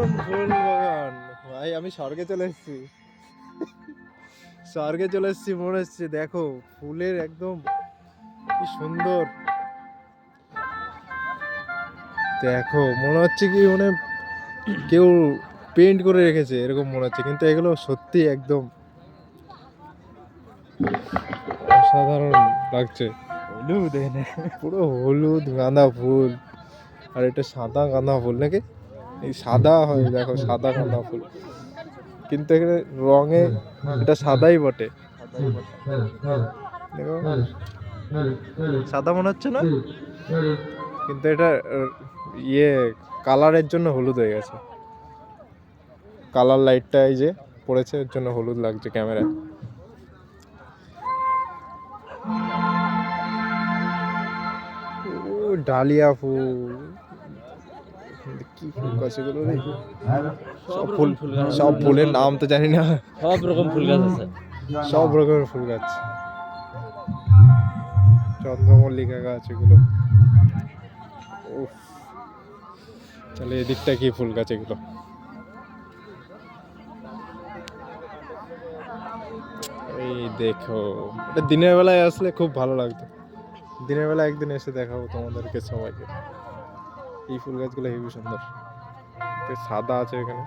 অসাধারণ ফুল বাগান ভাই, আমি স্বর্গে চলে এসেছি, স্বর্গে চলে এসেছি মনে হচ্ছে। দেখো ফুলের একদম কি সুন্দর, দেখো মনে হচ্ছে কি মানে কেউ পেইন্ট করে রেখেছে এরকম মনে হচ্ছে, কিন্তু এগুলো সত্যি একদম অসাধারণ লাগছে। হলুদ পুরো হলুদ গাঁদা ফুল, আর এটা সাদা গাঁদা ফুল নাকি, এই সাদা হয় দেখো, সাদা গাঁদা ফুল, কিন্তু এখানে রঙে এটা সাদাই বটে। দেখো সাদা মনে হচ্ছে না, কিন্তু এটা ইয়ে কালারের জন্য হলুদ হয়ে গেছে। কালার লাইটটা এই যে পড়েছে এর জন্য হলুদ লাগছে ক্যামেরায়। ও ডালিয়া ফুল, কি ফুল গাছ এগুলো রে, সব ফুল, সব ফুলের নাম তো জানি না, সব রকম ফুল গাছ আছে। সব রকমের ফুল গাছ, চন্দ্রমল্লিকা গাছ এগুলো। উফ, তাহলে এদিকটা কি ফুল গাছ এগুলো। এই দেখো, এটা দিনের বেলায় আসলে খুব ভালো লাগতো, দিনের বেলা একদিন এসে দেখাবো তোমাদেরকে সবাইকে। এই ফুল গাছগুলো হেবি সুন্দর, সাদা আছে এখানে।